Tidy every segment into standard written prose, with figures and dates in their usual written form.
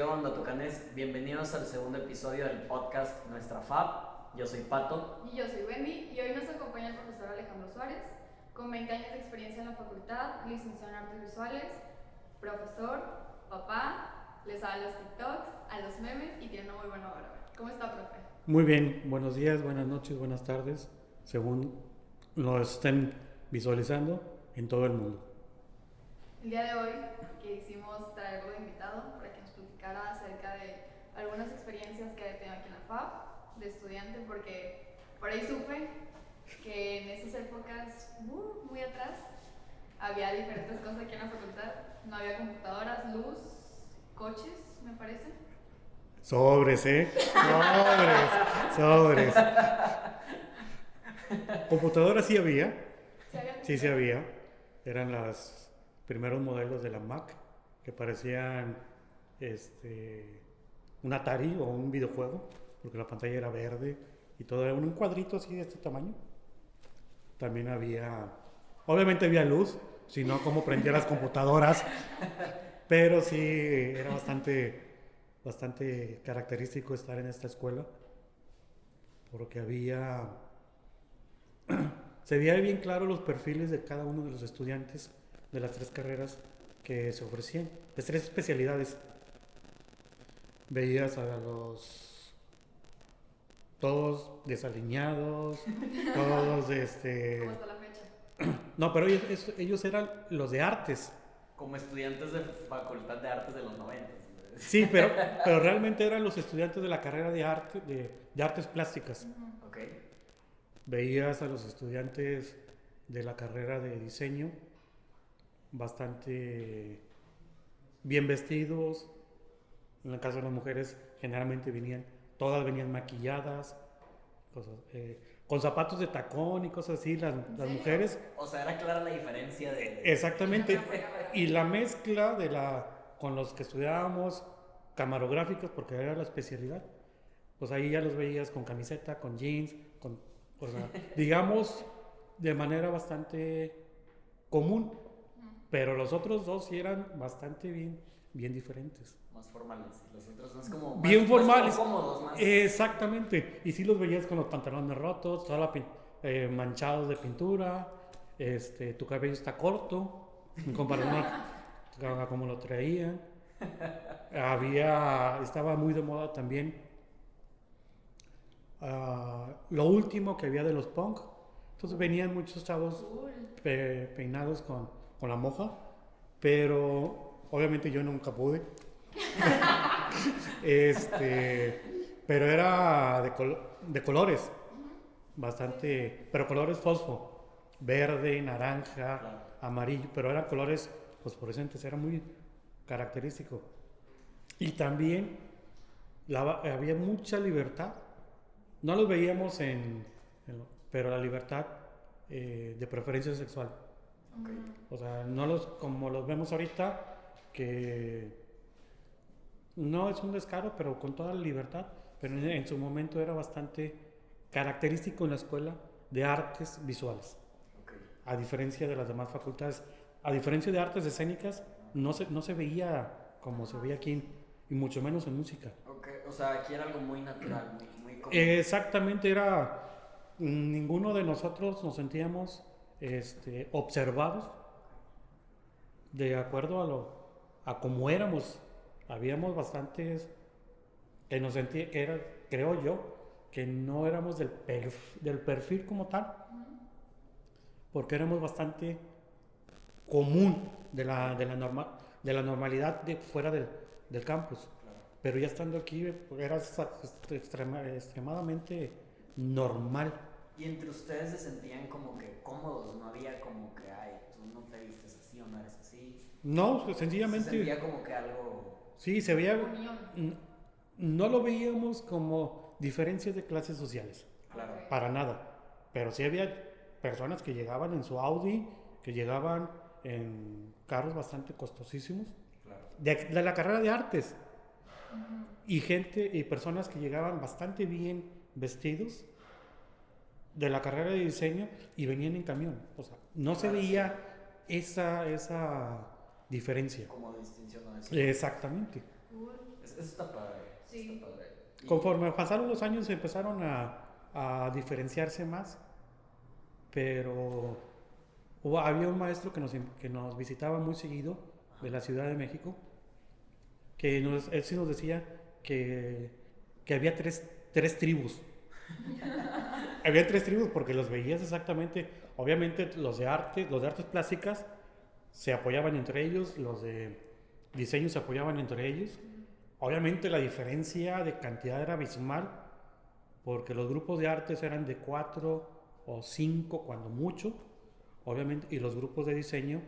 ¿Qué onda, Tucanes? Bienvenidos al segundo episodio del podcast Nuestra FAB. Yo soy Pato. Y yo soy Wendy, y hoy nos acompaña el profesor Alejandro Suárez, con 20 años de experiencia en la facultad, licenciado en artes visuales, profesor, papá, le sabe a los TikToks, a los memes y tiene una muy buena barba. ¿Cómo está, profe? Muy bien, buenos días, buenas noches, buenas tardes, según lo estén visualizando en todo el mundo. El día de hoy quisimos traerlo de invitado para que nos platicara acerca de algunas experiencias que ha tenido aquí en la FAB de estudiante, porque por ahí supe que en esas épocas, muy atrás, había diferentes cosas aquí en la facultad. No había computadoras, luz, coches, me parece. Sobres, sobres. Computadoras sí había, sí había. Eran los primeros modelos de la Mac que parecían un Atari o un videojuego, porque la pantalla era verde y todo era un cuadrito así de este tamaño. También obviamente había luz, si no, ¿cómo prendía las computadoras? Pero sí, era bastante característico estar en esta escuela, porque se veía bien claro los perfiles de cada uno de los estudiantes de las tres carreras que se ofrecían, las tres especialidades. Veías a todos desaliñados, todos Como hasta la fecha. No, pero ellos eran los de artes. Como estudiantes de Facultad de Artes de los 90. Sí, pero realmente eran los estudiantes de la carrera de artes plásticas. Ok. Veías a los estudiantes de la carrera de diseño bastante bien vestidos. En el caso de las mujeres, generalmente todas venían maquilladas, con zapatos de tacón y cosas así, las mujeres. O sea, era clara la diferencia de... Exactamente. Y la mezcla con los que estudiábamos camarográficos, porque era la especialidad, pues ahí ya los veías con camiseta, con jeans, o sea, digamos, de manera bastante común. Pero los otros dos sí eran bastante bien diferentes. Más formales. Los otros más como... Bien formales. Más cómodos, más... Exactamente. Y sí los veías con los pantalones rotos, manchados de pintura, tu cabello está corto, en comparación a como lo traían. Estaba muy de moda también lo último que había de los punk. Entonces venían muchos chavos peinados con la moja, pero obviamente yo nunca pude. Pero era de colores, bastante, pero colores fosfo, verde, naranja, claro, amarillo, pero eran colores fosforescentes, era muy característico. Y también había mucha libertad. No los veíamos pero la libertad de preferencia sexual. Okay. O sea, como los vemos ahorita, que no es un descaro, pero con toda la libertad. Pero en su momento era bastante característico en la escuela de artes visuales. Okay. A diferencia de las demás facultades, a diferencia de artes escénicas, no se veía como se veía aquí, y mucho menos en música. Okay. O sea, aquí era algo muy natural, muy común. Exactamente, ninguno de nosotros nos sentíamos observados de acuerdo a cómo éramos. Habíamos bastantes que nos sentía creo yo, que no éramos del perfil como tal, porque éramos bastante común de la normalidad de fuera del campus. Claro. Pero ya estando aquí era extremadamente normal. ¿Y entre ustedes se sentían como que cómodos? No había como que, ay, tú no te vistes así o no eres así. No, sencillamente. Se sentía como que algo... Sí, se veía. No lo veíamos como diferencias de clases sociales. Claro. Para nada. Pero sí había personas que llegaban en su Audi, que llegaban en carros bastante costosísimos. Claro. De la carrera de artes. Y personas que llegaban bastante bien vestidos de la carrera de diseño y venían en camión. O sea, no se veía esa diferencia. Como distinción, ¿no? Exactamente. Es Eso está padre. Sí. Está padre. Y- Conforme pasaron los años empezaron a diferenciarse más, pero había un maestro que nos visitaba muy seguido de la Ciudad de México, que él sí nos decía que había tres tribus. Había tres tribus porque los veías exactamente, obviamente los de artes plásticas se apoyaban entre ellos, los de diseño se apoyaban entre ellos. Obviamente la diferencia de cantidad era abismal, porque los grupos de artes eran de 4 o 5 cuando mucho, obviamente, y los grupos de diseño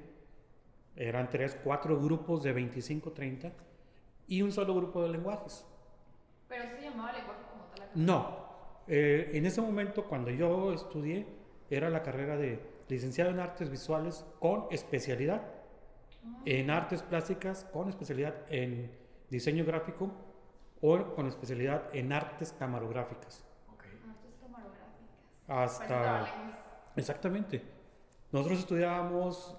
eran 3, 4 grupos de 25, 30 y un solo grupo de lenguajes. Pero se llamaba lenguaje como tal. No, en ese momento cuando yo estudié era la carrera de licenciado en artes visuales con especialidad en artes plásticas, con especialidad en diseño gráfico o con especialidad en artes camarográficas. Ok. Artes camarógrafas. Hasta, exactamente. Nosotros estudiábamos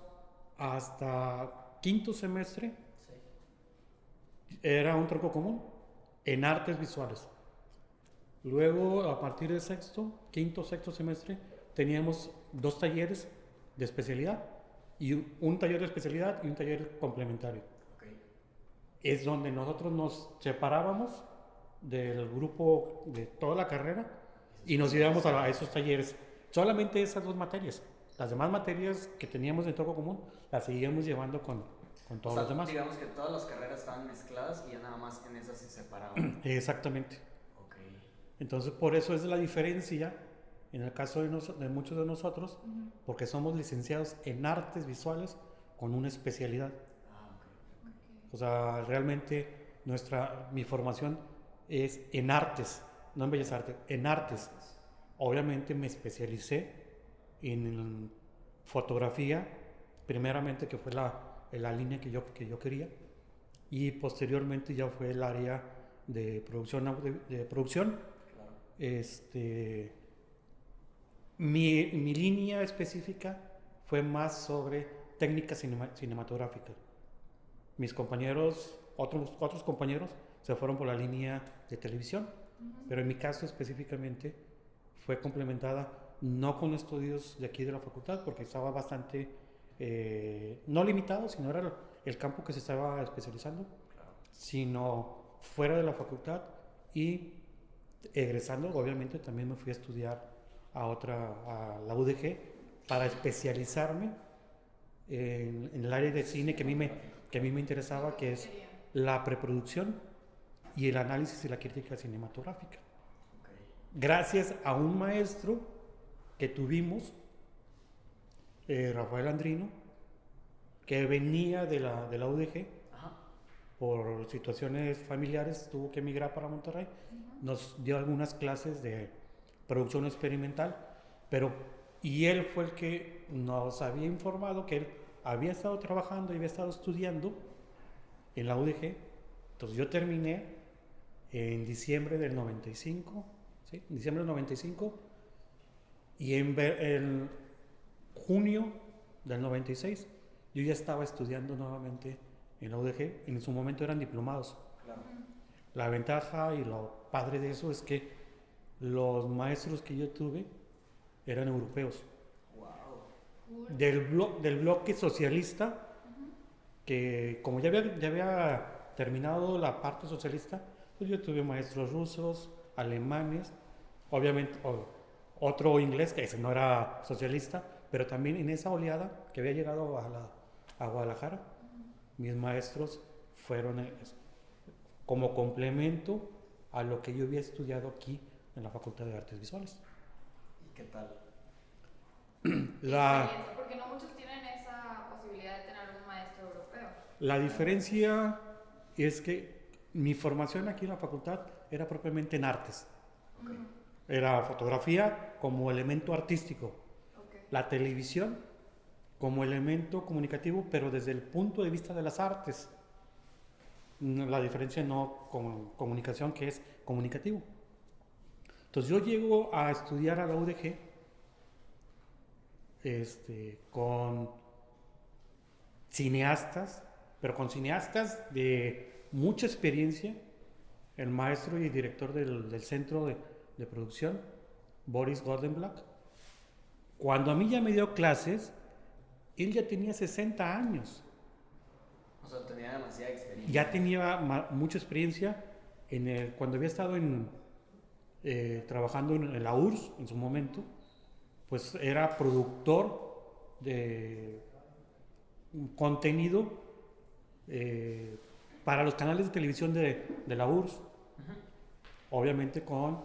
hasta quinto semestre, Sí. era un tronco común en artes visuales. Luego, a partir del quinto, sexto semestre, teníamos 2 talleres de especialidad y un taller de especialidad y un taller complementario. Ok. Es donde nosotros nos separábamos del grupo de toda la carrera y nos íbamos a esos talleres. Solamente esas 2 materias. Las demás materias que teníamos en tronco común las seguíamos llevando con todos O sea, los demás. digamos que todas las carreras estaban mezcladas y ya nada más en esas se separaban. Exactamente. Ok. Entonces, por eso es la diferencia en el caso de muchos de nosotros, porque somos licenciados en artes visuales con una especialidad. Ah, ok. O sea, realmente mi formación es en artes, no en bellas artes, en artes. Obviamente me especialicé en fotografía, primeramente que fue la línea que yo quería, y posteriormente ya fue el área de producción. Claro. Mi línea específica fue más sobre técnica cinematográfica. Mis compañeros, otros compañeros, se fueron por la línea de televisión, pero en mi caso específicamente fue complementada no con estudios de aquí de la facultad, porque estaba bastante, no limitado, sino era el campo que se estaba especializando, Claro. sino fuera de la facultad, y egresando, obviamente también me fui a estudiar a la UDG para especializarme en el área de cine que a mí me interesaba, que es la preproducción y el análisis y la crítica cinematográfica. Ok. Gracias a un maestro que tuvimos, Rafael Andrino, que venía de la UDG, Ajá. por situaciones familiares tuvo que emigrar para Monterrey, nos dio algunas clases de producción experimental, y él fue el que nos había informado que él había estado trabajando y había estado estudiando en la UDG. Entonces yo terminé en diciembre del 95, ¿sí? En diciembre del 95, y en junio del 96 yo ya estaba estudiando nuevamente en la UDG. En su momento eran diplomados. Claro. La ventaja y lo padre de eso es que los maestros que yo tuve eran europeos. Wow. Del bloque socialista, que como ya había terminado la parte socialista, pues yo tuve maestros rusos, alemanes, obviamente otro inglés, que ese no era socialista, pero también en esa oleada que había llegado a Guadalajara, mis maestros fueron como complemento a lo que yo había estudiado aquí en la Facultad de Artes Visuales. ¿Y qué tal? Porque no muchos tienen esa posibilidad de tener un maestro europeo. La diferencia es que mi formación aquí en la facultad era propiamente en artes. Okay. Era fotografía como elemento artístico, la televisión como elemento comunicativo, pero desde el punto de vista de las artes. La diferencia no con comunicación, que es comunicativo. Entonces yo llego a estudiar a la UDG con cineastas, pero con cineastas de mucha experiencia, el maestro y director del centro de producción, Boris Goldenblatt. Cuando a mí ya me dio clases, él ya tenía 60 años. O sea, tenía demasiada experiencia. Ya tenía mucha experiencia cuando había estado trabajando en la URSS en su momento, pues era productor de contenido para los canales de televisión de la URSS. Obviamente con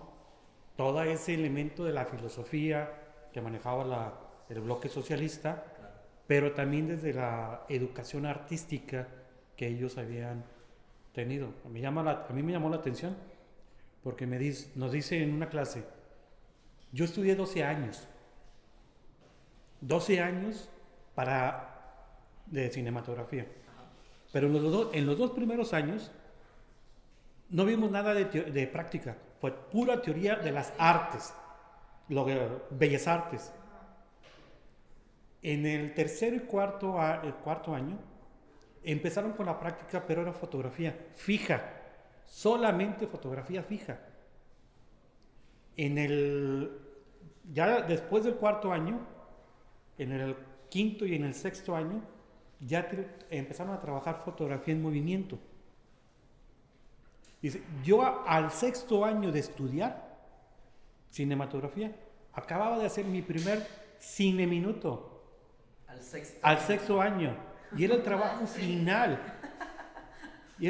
todo ese elemento de la filosofía que manejaba el bloque socialista, Claro. pero también desde la educación artística que ellos habían tenido. A mí me llamó la atención porque nos dice en una clase, yo estudié 12 años de cinematografía, pero en los dos primeros años no vimos nada de práctica, fue pura teoría de las artes, bellas artes. En el tercer y cuarto año empezaron con la práctica, pero era fotografía fija, solamente fotografía fija. Ya después del cuarto año, en el quinto y en el sexto año, ya empezaron a trabajar fotografía en movimiento. Dice, yo al sexto año de estudiar cinematografía, acababa de hacer mi primer cine minuto. Al sexto año. Y era el trabajo final. Y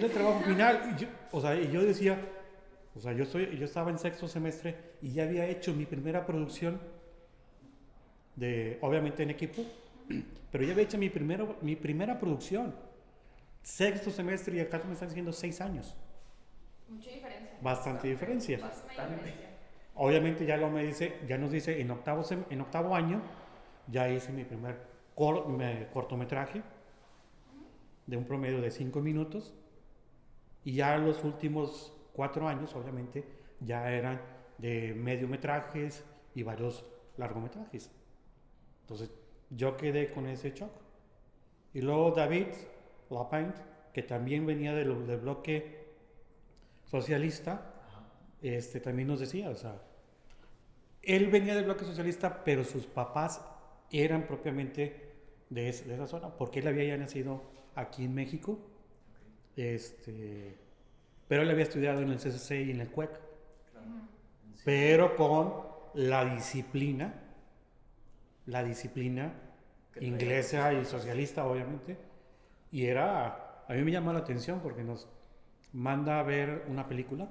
yo decía, yo estaba en sexto semestre y ya había hecho mi primera producción, obviamente en equipo, pero ya había hecho mi primera producción. Sexto semestre y acá me están diciendo 6 años. Mucha diferencia. Bastante diferencia. Bastante. Obviamente ya nos dice en octavo año, ya hice mi primer cortometraje de un promedio de 5 minutos, y ya los últimos 4 años obviamente ya eran de mediometrajes y varios largometrajes. Entonces yo quedé con ese shock. Y luego David Lapainte, que también venía del bloque socialista, también nos decía, o sea, él venía del bloque socialista, pero sus papás eran propiamente de esa zona, porque él había ya nacido aquí en México, pero él había estudiado en el CCC y en el CUEC, pero con la disciplina inglesa y socialista, obviamente, y a mí me llamó la atención porque nos manda a ver una película.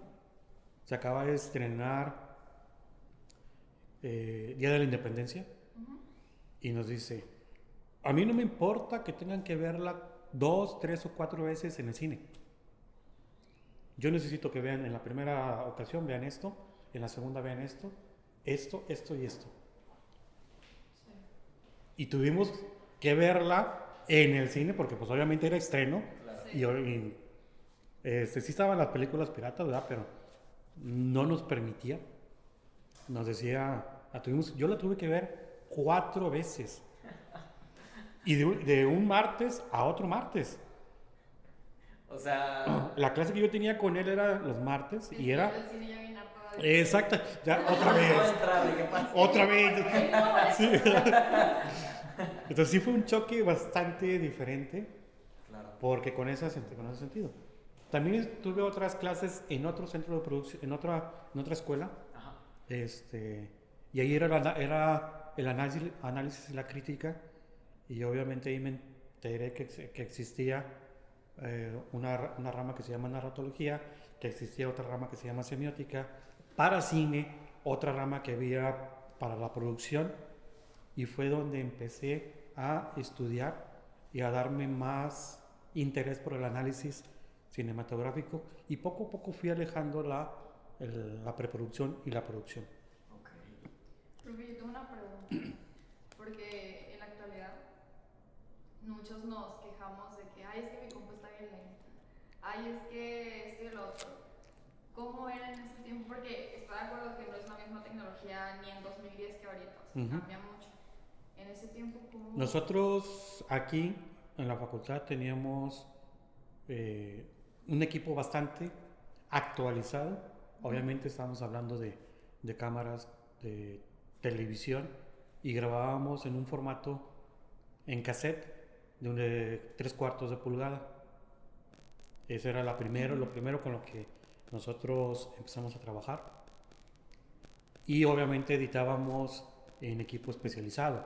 Se acaba de estrenar Día de la Independencia, y nos dice, a mí no me importa que tengan que verla 2, 3 o 4 veces en el cine. Yo necesito que vean en la primera ocasión, vean esto, en la segunda vean esto y esto. Sí. Y tuvimos que verla en el cine porque pues obviamente era estreno. Claro. Sí. Sí estaban las películas piratas, ¿verdad? Pero no nos permitía. Nos decía, yo la tuve que ver 4 veces. Y de un martes a otro martes. O sea, La clase que yo tenía con él era los martes y era... El cine ya viene harto de- Exacto, ya otra no vez. entraba, ¿qué pasa? Otra vez. Sí. Entonces sí fue un choque bastante diferente, Claro. porque con ese sentido. También tuve otras clases en otro centro de producción, en otra escuela, Ajá. y ahí era el análisis y la crítica, y obviamente ahí me enteré que existía una rama que se llama narratología, que existía otra rama que se llama semiótica, para cine, otra rama que había para la producción, y fue donde empecé a estudiar y a darme más interés por el análisis cinematográfico, y poco a poco fui alejando la preproducción y la producción. Ok. Profe, yo tengo una pregunta, porque en la actualidad muchos nos quejamos de que, ay, es que mi compu está bien lenta, ay, es que esto y lo otro. ¿Cómo era en ese tiempo? Porque estoy de acuerdo que no es la misma tecnología ni en 2010 que ahorita, o sea, cambia mucho. En ese tiempo, ¿cómo? Nosotros aquí en la facultad teníamos un equipo bastante actualizado. Obviamente estamos hablando de cámaras de televisión y grabábamos en un formato en cassette de 3/4 de pulgada. Ese era lo primero con lo que nosotros empezamos a trabajar. Y obviamente editábamos en equipo especializado,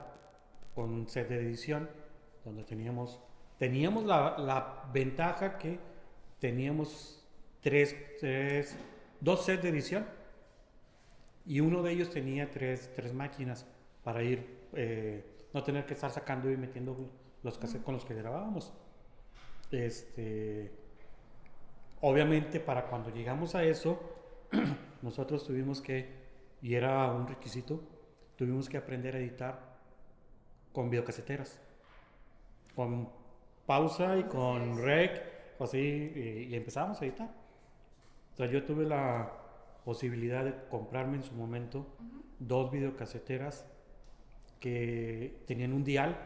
con un set de edición, donde teníamos la ventaja que teníamos dos sets de edición, y uno de ellos tenía tres máquinas para ir, no tener que estar sacando y metiendo los cassettes con los que grabábamos. Obviamente para cuando llegamos a eso, nosotros tuvimos que, y era un requisito, tuvimos que aprender a editar con videocaseteras, con pausa y con rec, así, y empezamos a editar. O sea, yo tuve la posibilidad de comprarme en su momento 2 videocaseteras que tenían un dial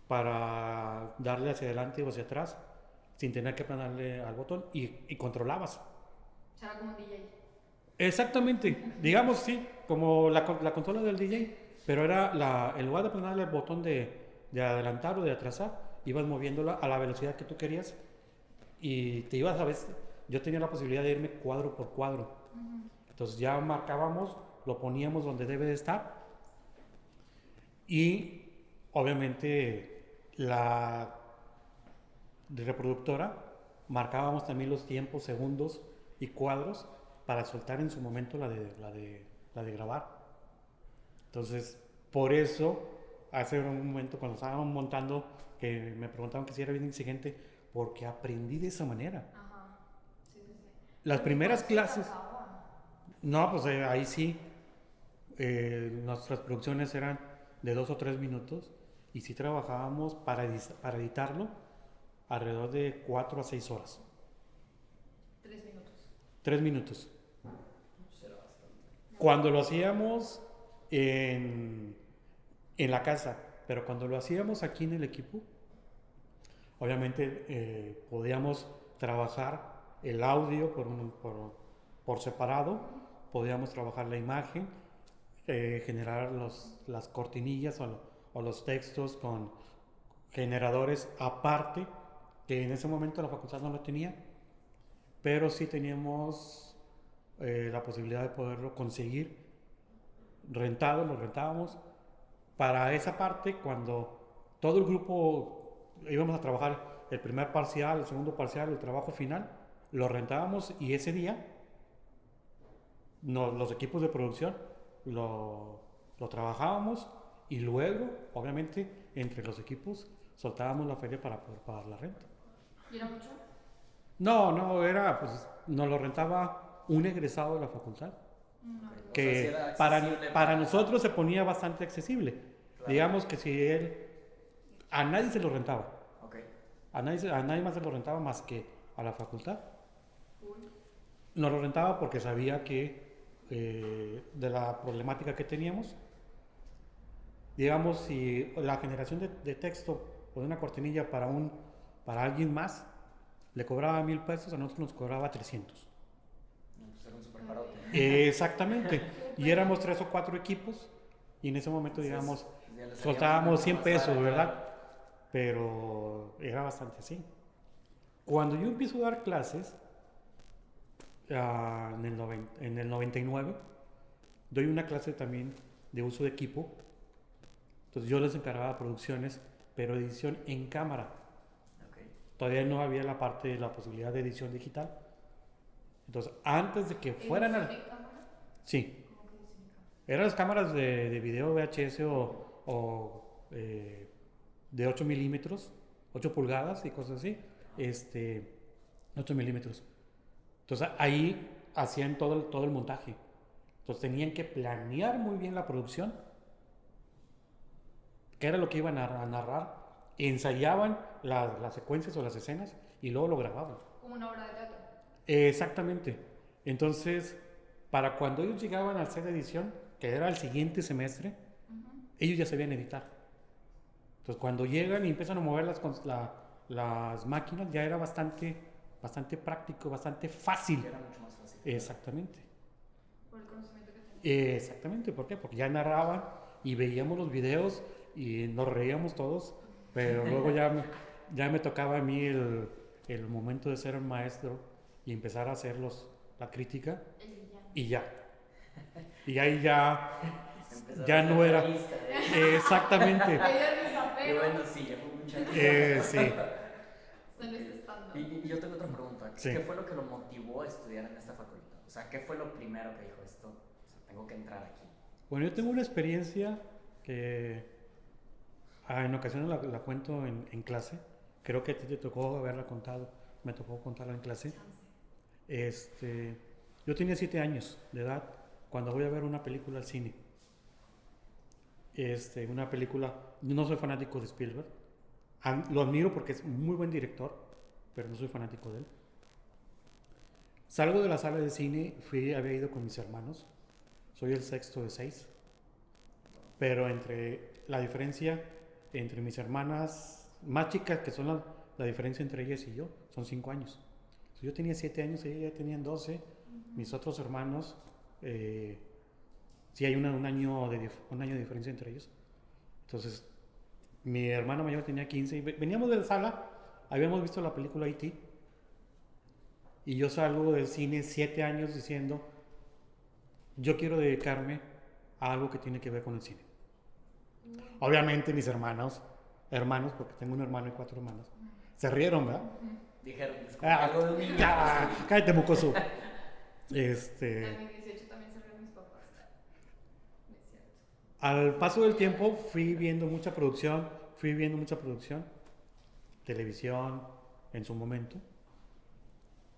para darle hacia adelante o hacia atrás sin tener que aplanarle al botón, y controlabas. O sea, era como un DJ. Exactamente, digamos sí, como la consola del DJ, pero era en lugar de aplanarle el botón de adelantar o de atrasar, ibas moviéndola a la velocidad que tú querías y te ibas a veces. Yo tenía la posibilidad de irme cuadro por cuadro. Entonces ya marcábamos, lo poníamos donde debe de estar, y obviamente la reproductora marcábamos también los tiempos, segundos y cuadros para soltar en su momento la de grabar. Entonces, por eso, hace un momento cuando estábamos montando, que me preguntaban que si era bien exigente, porque aprendí de esa manera. Ajá. Sí, sí, sí. Las primeras clases. Trataba? No, pues ahí sí. Nuestras producciones eran de 2 o 3 minutos, y sí trabajábamos para editarlo alrededor de 4 a 6 horas. 3 minutos. 3 minutos. Será bastante. Cuando lo hacíamos en la casa, pero cuando lo hacíamos aquí en el equipo, obviamente podíamos trabajar el audio por separado, podíamos trabajar la imagen, generar las cortinillas o los textos con generadores aparte, que en ese momento la facultad no lo tenía, pero sí teníamos la posibilidad de poderlo conseguir rentado. Lo rentábamos para esa parte. Cuando todo el grupo íbamos a trabajar el primer parcial, el segundo parcial, el trabajo final, lo rentábamos, y ese día los equipos de producción lo trabajábamos, y luego obviamente entre los equipos soltábamos la feria para poder pagar la renta. ¿Y era mucho? No, era, pues nos lo rentaba un egresado de la facultad, que O sea, sí era para accesible nosotros se ponía bastante accesible. Claro. Digamos que si a nadie se lo rentaba, Ok. a nadie más se lo rentaba más que a la facultad. Uy. Nos lo rentaba porque sabía que de la problemática que teníamos. Digamos, si la generación de texto o de una cortinilla para alguien más le cobraba 1,000 pesos, a nosotros nos cobraba 300. No, pues era un super parote. Exactamente. Y éramos 3 o 4 equipos, y en ese momento, digamos, Ya les soltábamos salía 100 más pesos, barato. ¿verdad? Pero era bastante así. Cuando yo empiezo a dar clases, en el 99, doy una clase también de uso de equipo. Entonces yo les encargaba producciones, pero edición en cámara. Ok. Todavía no había la posibilidad de edición digital. Entonces, antes de que fueran ¿Edición en cámara? Sí, ¿Cómo que edición en cámara? eran las cámaras de video VHS o de 8 milímetros, 8 pulgadas y cosas así. 8 milímetros. Entonces ahí hacían todo el montaje. Entonces tenían que planear muy bien la producción, qué era lo que iban a narrar, ensayaban las secuencias o las escenas, y luego lo grababan. Como una obra de teatro. Exactamente. Entonces, para cuando ellos llegaban al set de edición, que era el siguiente semestre, ellos ya sabían editar. Entonces, cuando llegan y empiezan a mover las máquinas, ya era bastante bastante práctico, bastante fácil. Era mucho más fácil. Exactamente. Por el conocimiento que tenía. Exactamente, ¿por qué? Porque ya narraban y veíamos los videos y nos reíamos todos, pero luego ya me tocaba a mí el momento de ser maestro y empezar a hacer la crítica El villano. y ya. Y ahí ya Empezar ya a no ser era. realista, ¿eh? Exactamente. Me dio risa, Y pero bueno, sí, ya fue mucha Sí. son este estando. Y yo tengo otra pregunta. Sí. ¿Qué fue lo que lo motivó a estudiar en esta facultad? O sea, ¿qué fue lo primero que dijo esto? O sea, tengo que entrar aquí. Bueno, yo tengo una experiencia que en ocasiones la cuento en clase. Creo que a ti te tocó haberla contado. Me tocó contarla en clase. Yo tenía 7 años de edad cuando voy a ver una película al cine. Una película, no soy fanático de Spielberg. Lo admiro porque es muy buen director, pero no soy fanático de él. Salgo de la sala de cine, había ido con mis hermanos. Soy el sexto de 6. Pero la diferencia entre mis hermanas más chicas, que son la diferencia entre ellas y yo, son 5 años. Yo tenía 7 años y ellas ya tenían 12. Mis otros hermanos, sí hay un año de diferencia entre ellos. Entonces, mi hermano mayor tenía 15 y veníamos de la sala, habíamos visto la película E.T. y yo salgo del cine 7 años diciendo, yo quiero dedicarme a algo que tiene que ver con el cine. Obviamente mis hermanos, porque tengo un hermano y 4 hermanos, se rieron, ¿verdad? Dijeron, es como algo de un niño. Cállate, mocoso. A mis 18 también se rieron mis papás. No es cierto. Al paso del tiempo fui viendo mucha producción, televisión en su momento.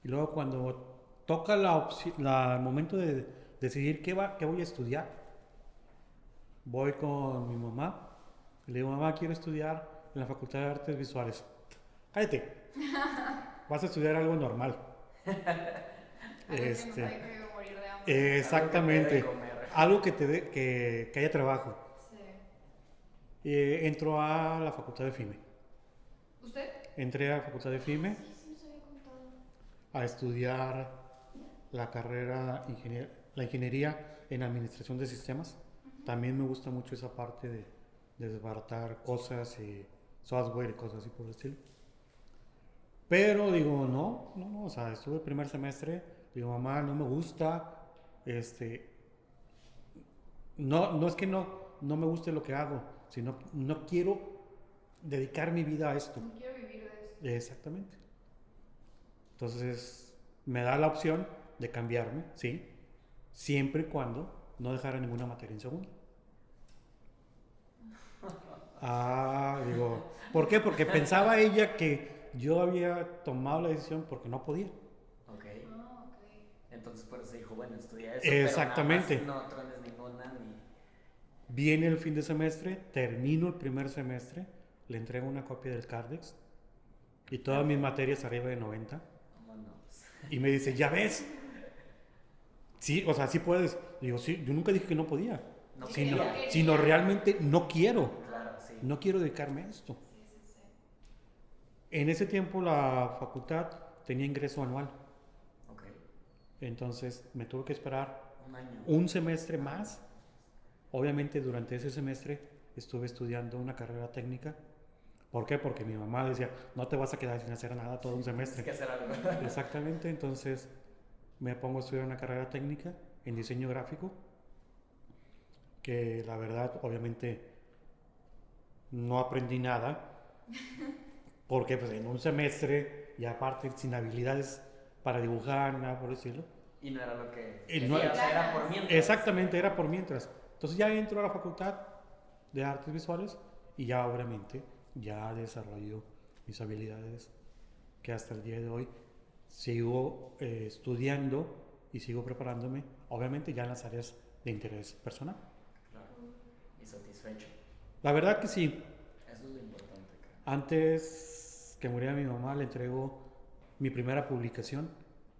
Y luego cuando toca el momento de decidir qué voy a estudiar, voy con mi mamá y le digo, mamá, quiero estudiar en la Facultad de Artes Visuales. Cállate, vas a estudiar algo normal. Algo que no te deje morir de hambre. Exactamente, algo que te dé, que haya trabajo. Sí. Entró a la Facultad de FIME. ¿Usted? Entré a la Facultad de FIME Sí, nos había contado. a estudiar la carrera, la ingeniería en administración de sistemas. También me gusta mucho esa parte de desbaratar cosas y software y cosas así por el estilo. Pero digo, no, o sea, estuve el primer semestre, digo, mamá, no me gusta, no es que no me guste lo que hago, sino no quiero dedicar mi vida a esto. No quiero vivir de esto. Exactamente. Entonces, me da la opción de cambiarme, ¿sí? Siempre y cuando no dejara ninguna materia en segundo. Digo, ¿por qué? Porque pensaba ella que yo había tomado la decisión porque no podía. Ok. Ah, ok. Entonces por eso dijo, bueno, estudia eso. Exactamente. Pero nada más no trones ninguna ni. Viene el fin de semestre, termino el primer semestre, le entrego una copia del Cardex y todas mis materias arriba de 90. Vámonos. Y me dice, ¿ya ves? Sí, o sea, sí puedes. Digo, sí, yo nunca dije que no podía. No Sino, quería. sino realmente no quiero. Claro, sí. No quiero dedicarme a esto. Sí. En ese tiempo la facultad tenía ingreso anual. Ok. Entonces me tuve que esperar Un año. un semestre más. Obviamente durante ese semestre estuve estudiando una carrera técnica. ¿Por qué? Porque mi mamá decía, no te vas a quedar sin hacer nada todo un Tienes que semestre. hacer algo. Exactamente, entonces me pongo a estudiar una carrera técnica en diseño gráfico, que la verdad obviamente no aprendí nada, porque pues en un semestre y aparte sin habilidades para dibujar, nada por decirlo. Y no era lo que. No quería, era- o sea, era por mientras. Exactamente, era por mientras. Entonces ya entro a la Facultad de Artes Visuales y ya obviamente ya desarrollo mis habilidades que hasta el día de hoy sigo estudiando y sigo preparándome, obviamente ya en las áreas de interés personal. Claro. Y satisfecho. La verdad que sí, Eso es lo importante, creo. antes que muriera mi mamá le entrego mi primera publicación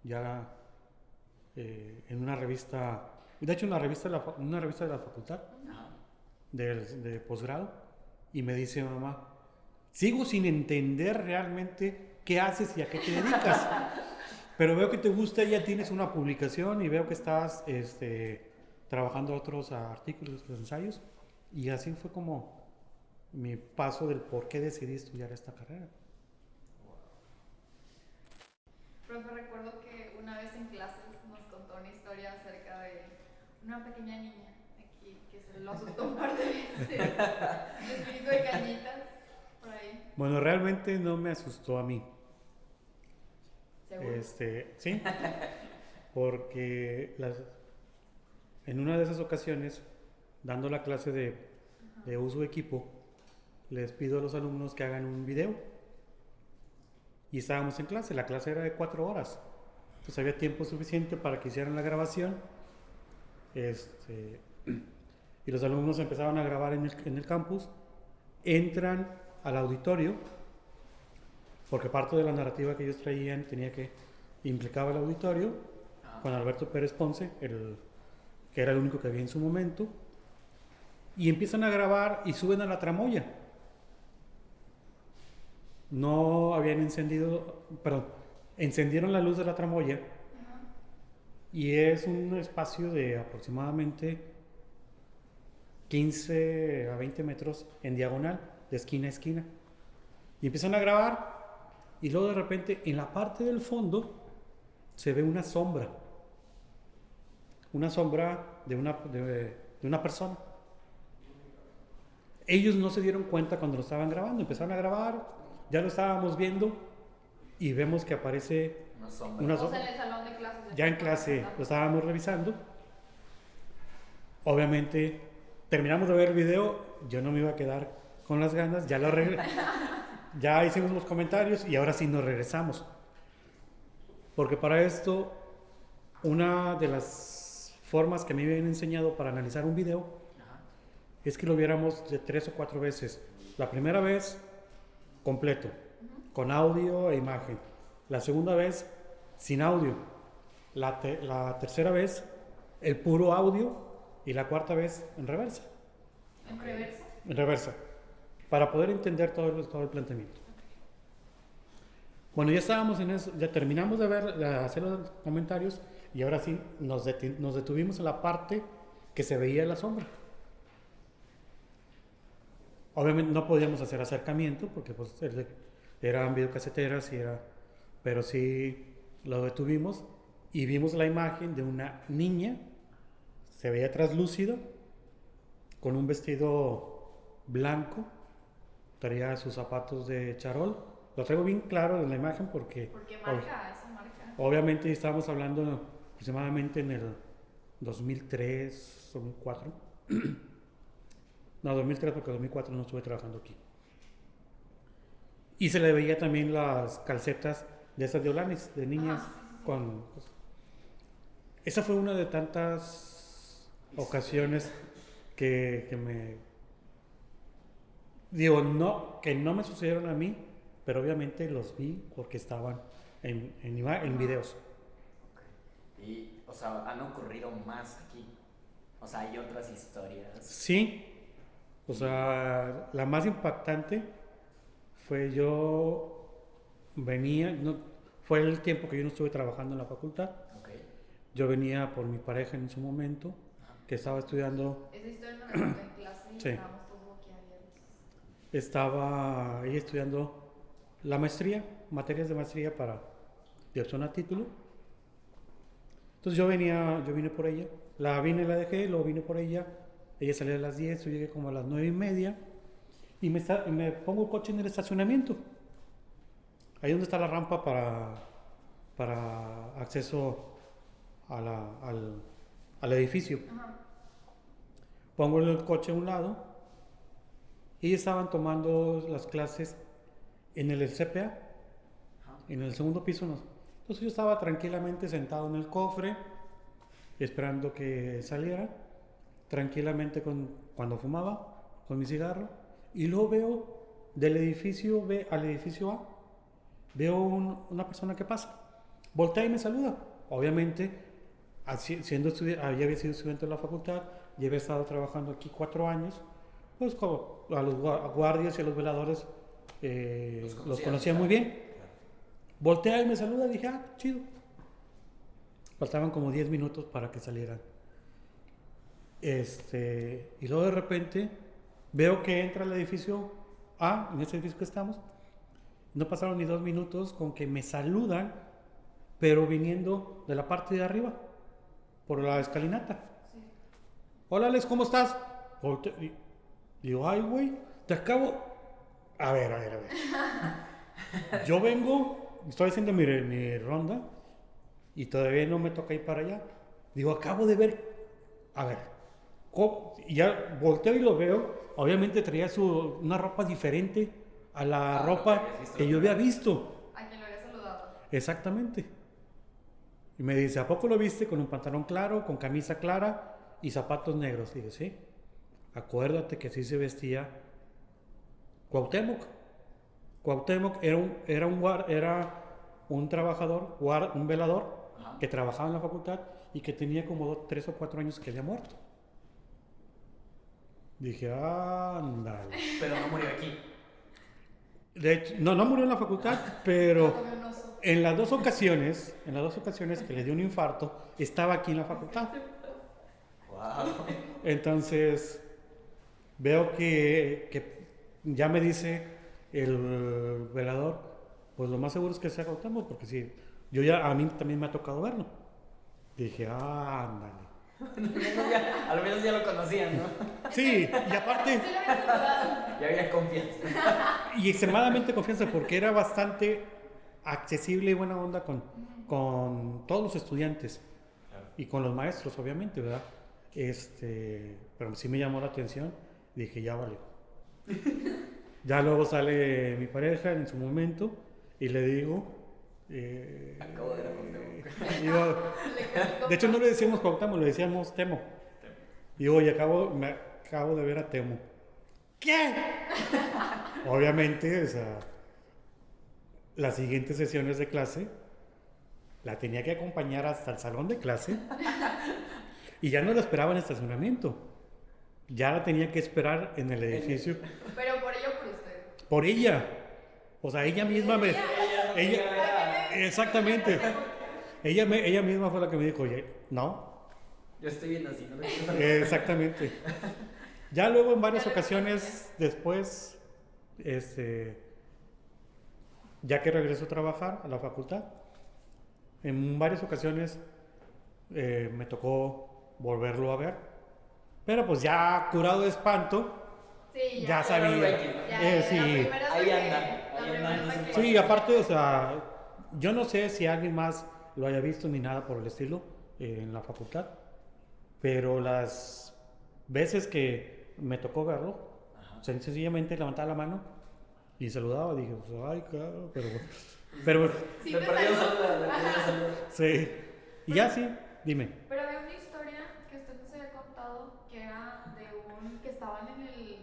ya en una revista, de hecho una revista de la facultad Ajá. de posgrado, y me dice mamá, sigo sin entender realmente qué haces y a qué te dedicas. Pero veo que te gusta, ya tienes una publicación y veo que estás trabajando otros artículos, otros ensayos. Y así fue como mi paso del por qué decidí estudiar esta carrera. Profe, recuerdo que una vez en clases nos contó una historia acerca de una pequeña niña aquí que se lo asustó un par de veces. El espíritu de Cañitas, por ahí. Bueno, realmente no me asustó a mí. ¿Seguro? Sí, porque en una de esas ocasiones, dando la clase de uso de equipo, les pido a los alumnos que hagan un video. Y estábamos en clase, la clase era de 4 horas. Pues había tiempo suficiente para que hicieran la grabación. Y los alumnos empezaban a grabar en el campus. Entran al auditorio, porque parte de la narrativa que ellos traían implicaba el auditorio, con Alberto Pérez Ponce, que era el único que había en su momento. Y empiezan a grabar y suben a la tramoya. No habían encendieron la luz de la tramoya. Y es un espacio de aproximadamente 15 a 20 metros en diagonal, de esquina a esquina. Y empiezan a grabar y luego de repente en la parte del fondo se ve una sombra de una persona. Ellos no se dieron cuenta cuando lo estaban grabando, empezaron a grabar. Ya lo estábamos viendo y vemos que aparece una sombra. O sea, en el salón de clases. Ya en clase lo estábamos revisando. Obviamente, terminamos de ver el video, yo no me iba a quedar con las ganas, ya hicimos los comentarios y ahora sí nos regresamos. Porque para esto, una de las formas que me habían enseñado para analizar un video es que lo viéramos de 3 o 4 veces. La primera vez completo, con audio e imagen. La segunda vez, sin audio. La tercera vez, el puro audio. Y la cuarta vez, en reversa. ¿En reversa? En reversa. Para poder entender todo el planteamiento. Bueno, ya estábamos en eso, ya terminamos de hacer los comentarios y ahora sí nos detuvimos en la parte que se veía la sombra. Obviamente no podíamos hacer acercamiento porque pues, eran videocaseteras pero sí lo detuvimos y vimos la imagen de una niña, se veía traslúcido, con un vestido blanco, traía sus zapatos de charol. Lo traigo bien claro en la imagen porque eso marca. Obviamente estábamos hablando aproximadamente en el 2003, 2004. No, 2003 porque 2004 no estuve trabajando aquí. Y se le veía también las calcetas de esas de Olanes, de niñas. Pues, esa fue una de tantas ocasiones que me... Digo, que no me sucedieron a mí, pero obviamente los vi porque estaban en videos. Y, o sea, han ocurrido más aquí. O sea, hay otras historias. Sí. O sea, la más impactante fue fue el tiempo que yo no estuve trabajando en la facultad. Okay. Yo venía por mi pareja en su momento, que estaba estudiando. Esa historia me la contó en clase y Sí. estábamos todos boquiabiertos. Estaba ahí estudiando la maestría, materias de maestría de opción a título. Entonces yo vine por ella, la dejé, luego vine por ella. Ella salía a las 10, yo llegué como a las 9:30 y me pongo el coche en el estacionamiento. Ahí donde está la rampa para acceso al edificio. Ajá. Pongo el coche a un lado y estaban tomando las clases en el CPA, en el segundo piso. Entonces yo estaba tranquilamente sentado en el cofre, esperando que saliera, tranquilamente cuando fumaba, con mi cigarro, y luego veo del edificio B al edificio A, veo una persona que pasa, voltea y me saluda. Obviamente, había sido estudiante de la facultad, ya había estado trabajando aquí 4 años, pues como a los guardias y a los veladores los conocía muy bien. Voltea y me saluda, dije, chido. Faltaban como 10 minutos para que salieran. Y luego de repente veo que entra al edificio A, en ese edificio que estamos. No pasaron ni 2 minutos con que me saludan, pero viniendo de la parte de arriba, por la escalinata. Sí. Hola Alex, ¿cómo estás? Y digo, ay güey, te acabo... A ver. Yo vengo, estoy haciendo mi ronda y todavía no me toca ir para allá. Digo, acabo de ver... A ver, ¿cómo? Y ya volteo y lo veo. Obviamente traía una ropa diferente a la ropa que yo había visto. A quien lo había saludado. Exactamente. Y me dice, ¿a poco lo viste con un pantalón claro, con camisa clara y zapatos negros? Digo, sí. Acuérdate que así se vestía Cuauhtémoc. Cuauhtémoc era un trabajador, un velador, Ajá. que trabajaba en la facultad y que tenía como 3 o 4 años que había muerto. Dije, ándale. Pero no murió aquí. De hecho, no murió en la facultad, pero Comió un oso. en las dos ocasiones que le dio un infarto, estaba aquí en la facultad. Wow. Entonces, veo que ya me dice el velador, pues lo más seguro es que sea Cuauhtémoc, porque sí, a mí también me ha tocado verlo. Dije, ándale. Al menos ya lo conocían, ¿no? Sí, y aparte, Sí lo había saludado. Ya había confianza. y extremadamente confianza, porque era bastante accesible y buena onda con todos los estudiantes y con los maestros, obviamente, ¿verdad? Pero sí me llamó la atención, dije, ya vale. Ya luego sale mi pareja en su momento y le digo... Acabo de ver a Cuauhtémoc. digo, de hecho no le decíamos Cuauhtémoc, le decíamos Temo. Digo, oye, me acabo de ver a Temo. ¿Qué? Obviamente, o sea, las siguientes sesiones de clase la tenía que acompañar hasta el salón de clase y ya no la esperaba en estacionamiento. Ya la tenía que esperar en el edificio. Pero por ello, por usted. Por ella. O sea, ella misma me... Exactamente. Ella misma fue la que me dijo, oye, no. Yo estoy bien así, no le quiero saber. Exactamente. Ya luego en varias ocasiones después, ya que regresó a trabajar a la facultad, en varias ocasiones me tocó volverlo a ver. Pero pues ya curado de espanto, Sí, ya sabía. Sí. Ahí anda. Sí, aparte, o sea, yo no sé si alguien más lo haya visto ni nada por el estilo en la facultad, pero las veces que me tocó verlo, sencillamente levantaba la mano y saludaba, dije, pues, ay, claro, pero Sí, Me te perdió saludo. saludar. sí, y ya sí, dime. Pero había una historia que usted nos había contado que era de que estaban en el...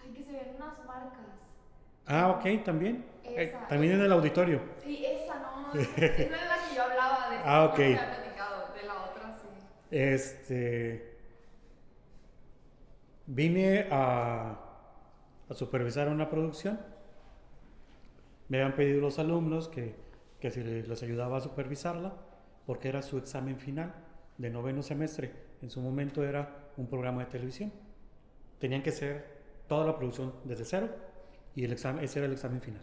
Ay, que se ven unas marcas. Ok, también, Esa, también en el auditorio. Sí, esa no, esa es de la que yo hablaba, de esa Ok. no me había platicado, de la otra sí. Vine a supervisar una producción. Me habían pedido los alumnos que si les ayudaba a supervisarla, porque era su examen final de 9º semestre. En su momento era un programa de televisión. Tenían que hacer toda la producción desde cero y ese era el examen final.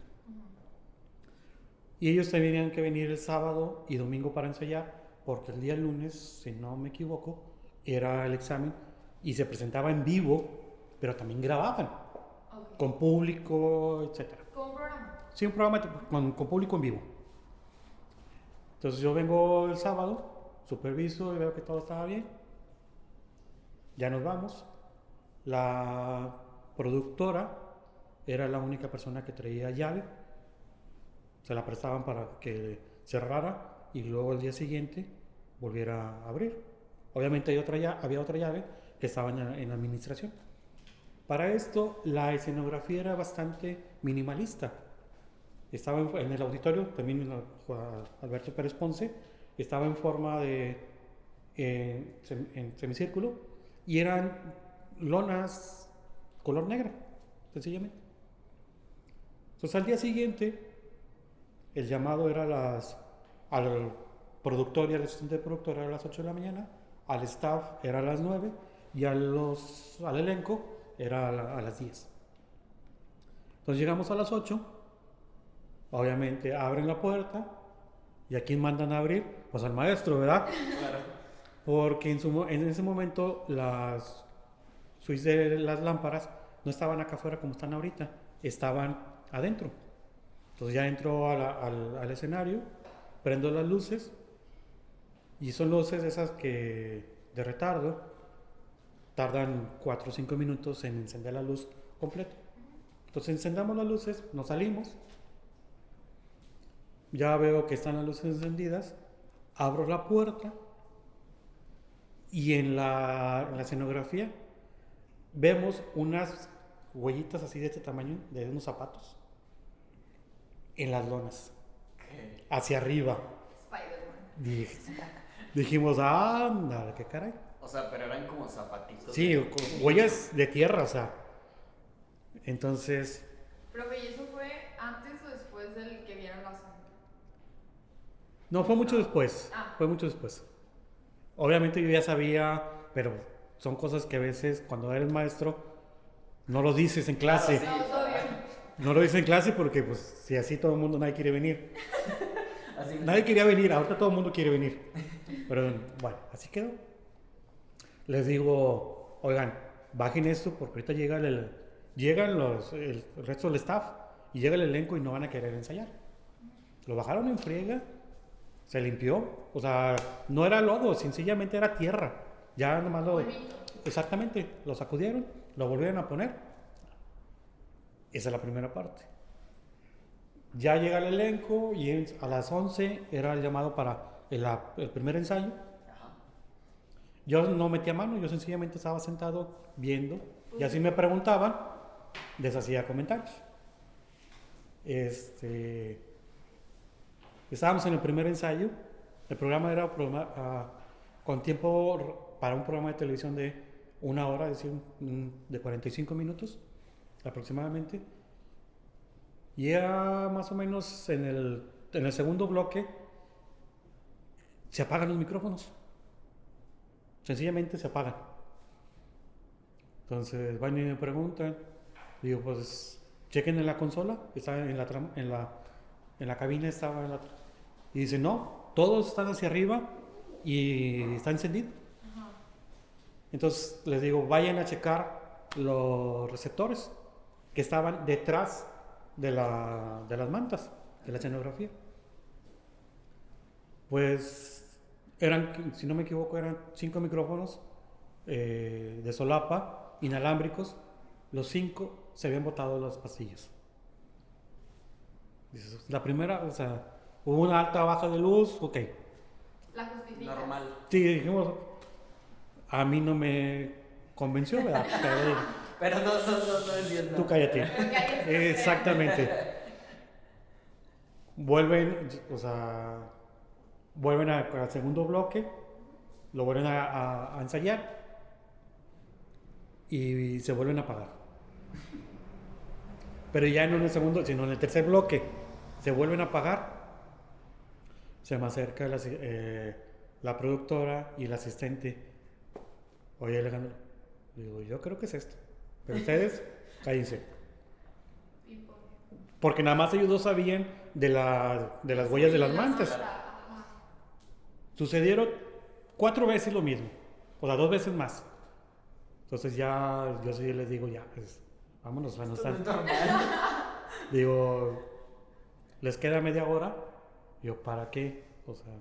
Y ellos tenían que venir el sábado y domingo para ensayar, porque el día lunes, si no me equivoco, era el examen y se presentaba en vivo, pero también grababan, Ok. con público, etcétera. ¿Cómo un programa? Sí, un programa con público en vivo. Entonces yo vengo el sábado, superviso y veo que todo estaba bien. Ya nos vamos. La productora era la única persona que traía llave. Se la prestaban para que cerrara y luego el día siguiente volviera a abrir. Obviamente había otra llave que estaba en administración. Para esto, la escenografía era bastante minimalista. Estaba en el auditorio, también Alberto Pérez Ponce, estaba en forma en semicírculo y eran lonas color negra, sencillamente. Entonces al día siguiente El llamado era al productor y al asistente de productor era a las 8 de la mañana, al staff era a las 9 y al elenco era a las 10. Entonces llegamos a las 8, obviamente abren la puerta y ¿a quién mandan a abrir? Pues al maestro, ¿verdad? Claro. Porque en ese momento las suites de las lámparas no estaban acá afuera como están ahorita, estaban adentro. Entonces ya entro al escenario, prendo las luces y son luces esas que de retardo tardan 4 o 5 minutos en encender la luz completa. Entonces encendamos las luces, nos salimos, ya veo que están las luces encendidas, abro la puerta y en la escenografía vemos unas huellitas así de este tamaño, de unos zapatos, en las lonas, ¿Qué? hacia arriba. Spider-Man. Dijimos, anda, qué caray. O sea, pero eran como zapatitos. Sí, huellas de tierra, o sea. Entonces, Profe, ¿y eso fue antes o después del que vieron la zona? no, fue mucho después. Ah. Fue mucho después. Obviamente yo ya sabía, pero son cosas que a veces cuando eres maestro no lo dices en clase. Claro, No, sí. es obvio. No lo dices en clase porque pues si así todo el mundo nadie quiere venir. Así Nadie quería venir, ahorita todo el mundo quiere venir. Pero bueno, así quedó. Les digo, oigan, bajen esto porque ahorita llegan el resto del staff y llega el elenco y no van a querer ensayar. Lo bajaron en friega, se limpió, o sea, no era lodo, sencillamente era tierra. Ya nomás lo... Polvito. Exactamente, lo sacudieron, lo volvieron a poner. Esa es la primera parte. Ya llega el elenco y a las 11 era el llamado para el primer ensayo. Ajá. Yo no metía mano, yo sencillamente estaba sentado viendo y así me preguntaban, les hacía comentarios. Estábamos en el primer ensayo, el programa era con tiempo para un programa de televisión de 1 hora, es decir, de 45 minutos aproximadamente. Y era más o menos en el segundo bloque, se apagan los micrófonos. Sencillamente se apagan. Entonces van y me preguntan, digo, pues chequen en la consola, está en la cabina, estaba y dice, no, todos están hacia arriba y está encendido. Ajá. Entonces les digo, vayan a checar los receptores que estaban detrás de las mantas, de la escenografía. Pues eran, si no me equivoco, eran 5 micrófonos de solapa, inalámbricos. Los 5 se habían botado las pastillas. Dices, la primera, o sea, hubo una alta baja de luz, ok. La justifica. Normal. Sí, dijimos, a mí no me convenció, ¿verdad? Pero no entiendo. Tú cállate. Pero que alguien se Exactamente. Vuelven, o sea, vuelven al segundo bloque, lo vuelven a ensayar y se vuelven a apagar. Pero ya no en el segundo, sino en el tercer bloque, se vuelven a apagar. Se me acerca la productora y el asistente. Oye, Alejandro, digo, yo creo que es esto. Pero ustedes, cállense. Pipo. Porque nada más ellos dos sabían de las huellas de las mantas. Ajá. Sucedieron 4 veces lo mismo, o sea, 2 veces más. Entonces ya, yo sí les digo, ya, pues, vámonos, no Esto no están. es normal. Digo, les queda media hora. Yo, ¿para qué? O sea,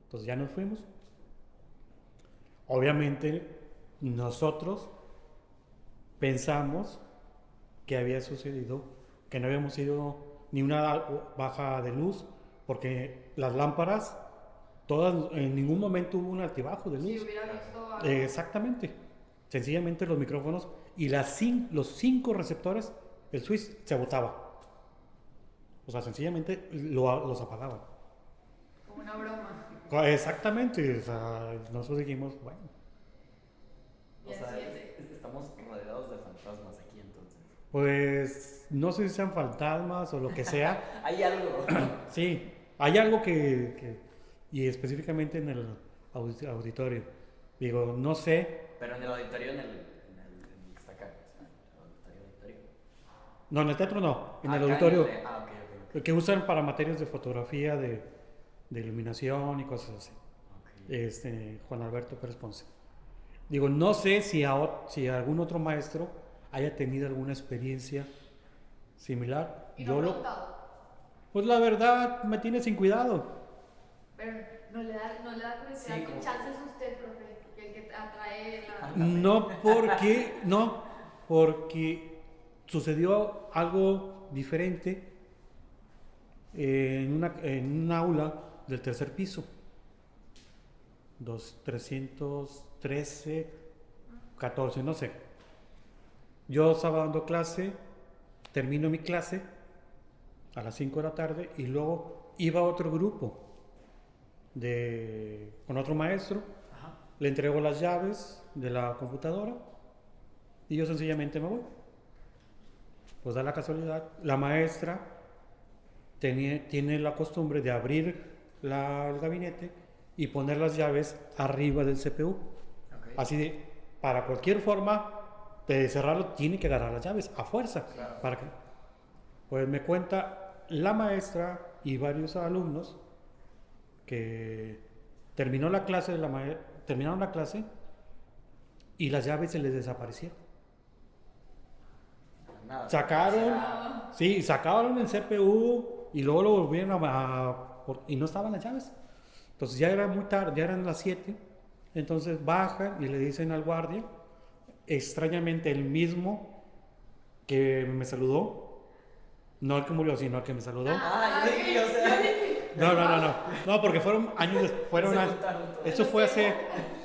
entonces ya nos fuimos. Obviamente, nosotros pensamos que había sucedido, que no habíamos sido ni una baja de luz, porque las lámparas, todas, en ningún momento hubo un altibajo de luz. Si hubiera visto algo. Exactamente. Sencillamente los micrófonos y los 5 receptores, el switch se botaba. O sea, sencillamente los apagaban. Como una broma. Exactamente. O sea, nosotros dijimos, bueno, Y O sea, así es. estamos rodeados de fantasmas aquí entonces. pues no sé si sean fantasmas o lo que sea. Hay algo. Sí, hay algo y específicamente en el auditorio. Digo, no sé. Pero en el auditorio, en el que está acá. O sea, el auditorio. No, en el teatro no, en el Acá auditorio. Ok, ok. Que usan para materias de fotografía, de iluminación y cosas así. Ok. Juan Alberto Pérez Ponce. Digo, no sé si algún otro maestro haya tenido alguna experiencia similar. Y no he preguntado. Pues la verdad me tiene sin cuidado. Pero no le da curiosidad. Sí, ¿Qué como- chance es usted, profe? El que atrae la. No, porque sucedió algo diferente en un aula del tercer piso. 313, 14, no sé. Yo estaba dando clase, termino mi clase a las 5 de la tarde y luego iba a otro grupo con otro maestro, Ajá. le entrego las llaves de la computadora y yo sencillamente me voy. Pues da la casualidad, la maestra tiene la costumbre de abrir el gabinete y poner las llaves arriba del CPU. Ok. Así de, para cualquier forma de cerrarlo, tiene que agarrar las llaves a fuerza. Claro. Pues me cuenta la maestra y varios alumnos que terminaron la clase y las llaves se les desaparecieron. Nada. Sacaron el CPU y luego lo volvieron y no estaban las llaves. Entonces ya era muy tarde, ya eran las 7. Entonces bajan y le dicen al guardia, extrañamente el mismo que me saludó, no el que murió, sino el que me saludó. Ah, yo dije, o sea. No, porque fueron años después. Se juntaron todos.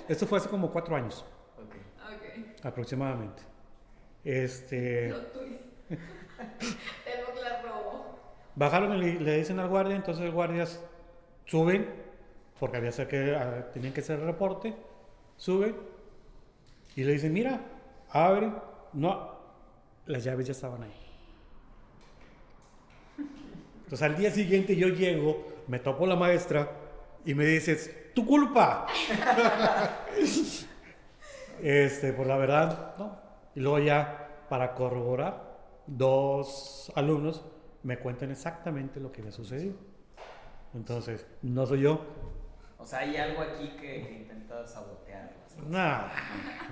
Esto fue hace como 4 años Ok. Ok. aproximadamente. Lo twist. Tengo que la robó. Bajaron y le dicen al guardia, entonces el guardia suben, porque tenían que hacer el reporte, suben y le dicen, mira, abre, no, las llaves ya estaban ahí. Entonces al día siguiente yo llego, me topo la maestra y me dices, ¡tu culpa! Pues la verdad, no. Y luego ya, para corroborar, 2 alumnos me cuentan exactamente lo que me sucedió. Entonces, no soy yo. O sea, hay algo aquí que intenta sabotear. Nada.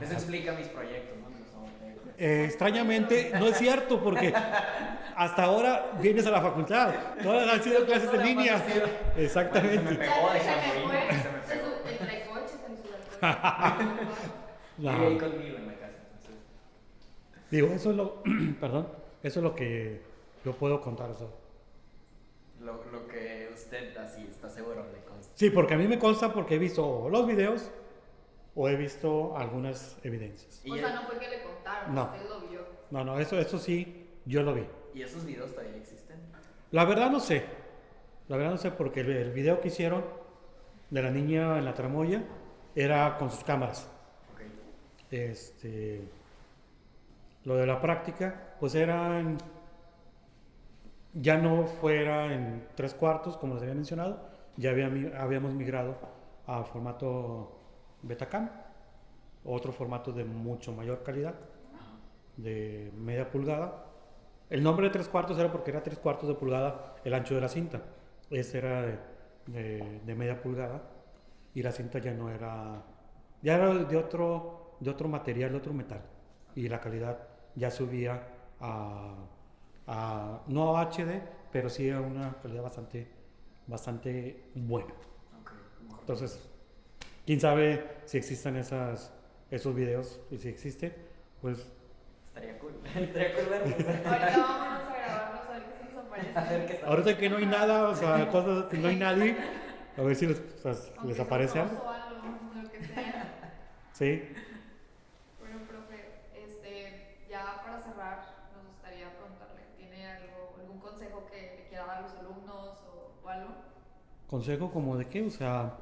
Eso explica mis proyectos, ¿no? Los saboteo. Extrañamente, no es cierto, porque hasta ahora vienes a la facultad. Todas han sido clases en línea. Exactamente. Se me pegó de Se me Halloween, fue. se me pegó. Entre coches, en su balcón. No. Vive ahí conmigo en la casa, entonces. Digo, eso es perdón, eso es lo que yo puedo contar. Eso. Lo que usted así está seguro le consta. Sí, porque a mí me consta porque he visto los videos o he visto algunas evidencias. O sea, no fue que le contaron, No. usted lo vio. No, eso sí, yo lo vi. ¿Y esos videos todavía existen? La verdad no sé porque el video que hicieron de la niña en la tramoya era con sus cámaras. Ok. Lo de la práctica, pues ya no fuera en 3/4, como les había mencionado, ya habíamos migrado a formato Betacam, otro formato de mucho mayor calidad, de media pulgada. El nombre de 3/4 era porque era 3/4 de pulgada el ancho de la cinta. Este era de media pulgada y la cinta ya era de otro material, de otro metal, y la calidad ya subía no a HD, pero sí a una calidad bastante buena. Ok. Entonces, quién sabe si existen esos videos, y si existe, pues Estaría cool. Estaría cool verlos. Ahorita vámonos a grabarnos a ver qué se nos aparece. A ver qué está. ahorita que no hay nada, o sea, cosas que no hay nadie, a ver si les Aunque aparece sea un algo. oso o algo, lo que sea. Sí. Bueno, profe, ya para cerrar, nos gustaría preguntarle, ¿tiene algún consejo que le quiera dar a los alumnos o algo? ¿Consejo como de qué? O sea,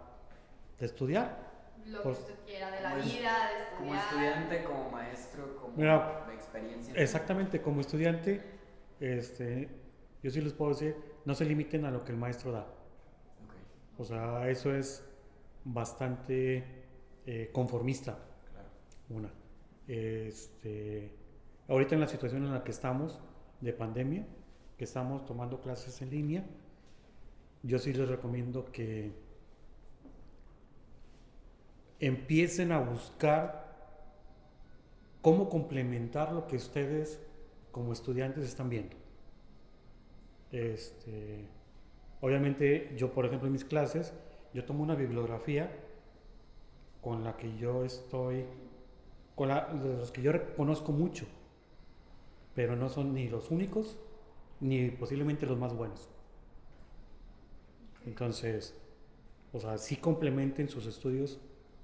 de estudiar. Lo Pues, que usted quiera, de la como vida, de estudiar. Como estudiante, como maestro, como Mira, de experiencia. Exactamente, como estudiante, yo sí les puedo decir, no se limiten a lo que el maestro da. Ok, O sea, eso es bastante conformista. claro. Una. Ahorita en la situación en la que estamos de pandemia, que estamos tomando clases en línea, yo sí les recomiendo que empiecen a buscar cómo complementar lo que ustedes como estudiantes están viendo. Obviamente yo, por ejemplo, en mis clases, yo tomo una bibliografía con la que yo estoy, de los que yo reconozco mucho, pero no son ni los únicos, ni posiblemente los más buenos. Entonces, o sea, sí complementen sus estudios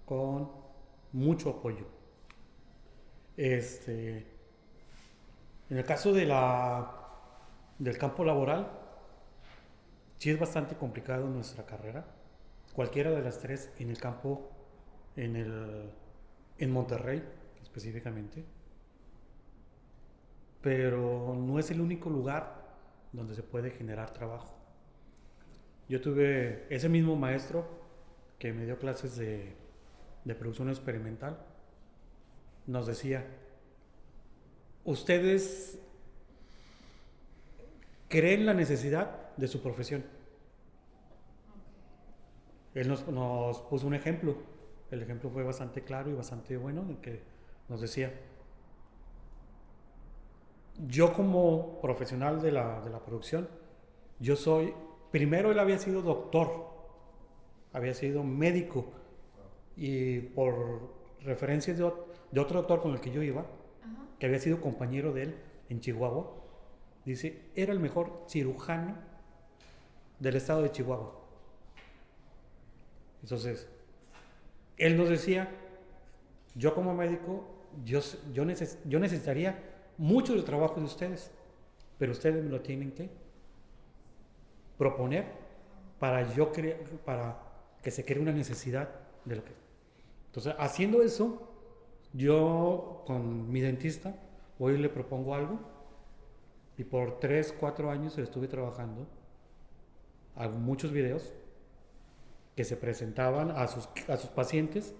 con mucho apoyo. En el caso del campo laboral, sí es bastante complicado nuestra carrera. Cualquiera de las tres en el campo, en Monterrey específicamente. Pero no es el único lugar donde se puede generar trabajo. Yo tuve ese mismo maestro que me dio clases de producción experimental, nos decía, ustedes creen la necesidad de su profesión. Él nos puso un ejemplo. El ejemplo fue bastante claro y bastante bueno, en que nos decía, yo como profesional de la producción, primero él había sido doctor, había sido médico, y por referencias de otro doctor con el que yo iba, Ajá. que había sido compañero de él en Chihuahua, dice, era el mejor cirujano del estado de Chihuahua. Entonces, él nos decía, yo como médico, yo necesitaría mucho del trabajo de ustedes, pero ustedes me lo tienen que proponer para que se cree una necesidad de lo que... Entonces, haciendo eso, yo con mi dentista, hoy le propongo algo y por 3, 4 años estuve trabajando, hago muchos videos que se presentaban a sus pacientes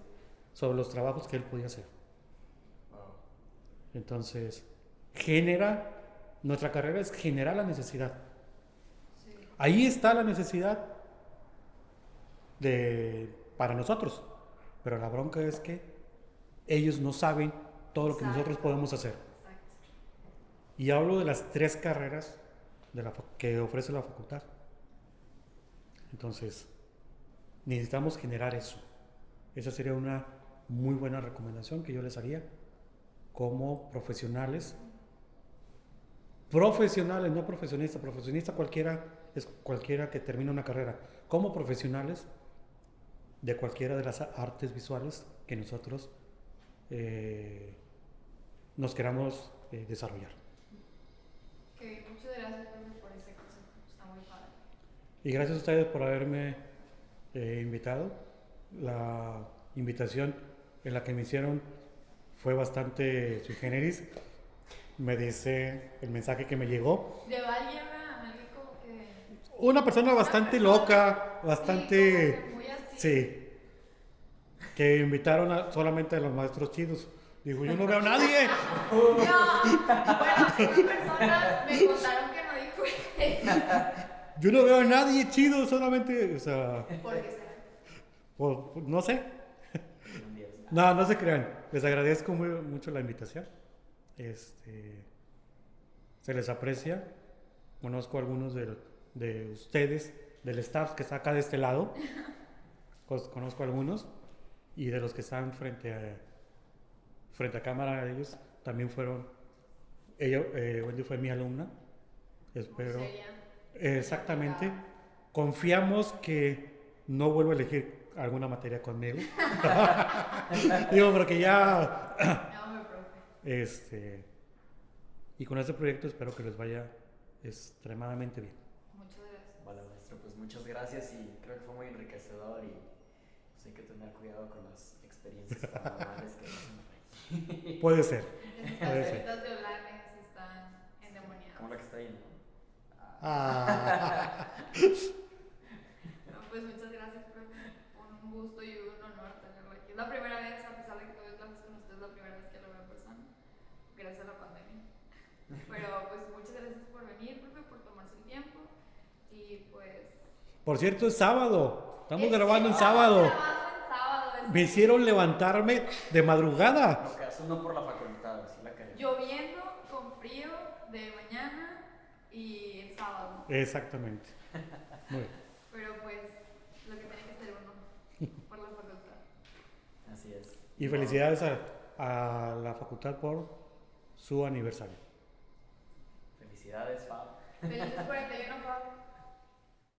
sobre los trabajos que él podía hacer. Wow. Entonces, nuestra carrera es generar la necesidad. Sí. Ahí está la necesidad para nosotros, pero la bronca es que ellos no saben todo lo que Exacto. nosotros podemos hacer. Exacto. Y hablo de las 3 carreras que ofrece la facultad. Entonces, necesitamos generar eso. Esa sería una muy buena recomendación que yo les haría como profesionales, no profesionista. Profesionista cualquiera es cualquiera que termine una carrera. Como profesionales de cualquiera de las artes visuales que nosotros nos queramos desarrollar. Ok, muchas gracias, profe, por ese consejo. Está muy padre. Y gracias a ustedes por haberme invitado. La invitación en la que me hicieron fue bastante sui generis. Me dice el mensaje que me llegó. De alguien como que... Una persona bastante loca, bastante... Sí, como que muy así. Sí. Que invitaron solamente a los maestros chidos. Digo, yo no veo a nadie. No, bueno, esa persona me contaron que no dijo eso. Yo no veo a nadie chido, solamente, o sea, ¿Por qué será? no sé. Un día. No se crean. Les agradezco mucho la invitación. Se les aprecia. Conozco a algunos de ustedes, del staff que está acá de este lado. Conozco a algunos. Y de los que están frente a cámara, ellos también fueron. Wendy fue mi alumna. Espero. Exactamente. Confiamos que no vuelva a elegir alguna materia conmigo. Digo, porque ya. No, profe. Y con este proyecto espero que les vaya extremadamente bien. Muchas gracias. Vale, maestro, pues muchas gracias y creo que fue muy enriquecedor y pues hay que tener cuidado con las experiencias paranormales que hacen por ahí. Puede ser. Las Puede ser. tarjetas de Olanes están endemoniadas. humanidades. Como la que está ahí, ¿no? Ah. No, pues muchas gracias, profe. Un gusto y un honor tenerlo aquí. Es la primera vez, a pesar de que tuve clases con usted, es la primera vez que lo veo en persona. Gracias a la pandemia. Pero pues muchas gracias por venir, profe, por tomarse el tiempo. Y pues. Por cierto, es sábado. Estamos grabando en Estamos sábado. grabando en sábado. Me hicieron levantarme de madrugada. Lo que hace uno por la facultad, así la queremos. Lloviendo, con frío, de mañana y el sábado. Exactamente. Muy bien. Pero pues, lo que tiene que ser uno por la facultad. Así es. Y felicidades a la facultad por su aniversario. Felicidades, Fab. Felices 41, Fab.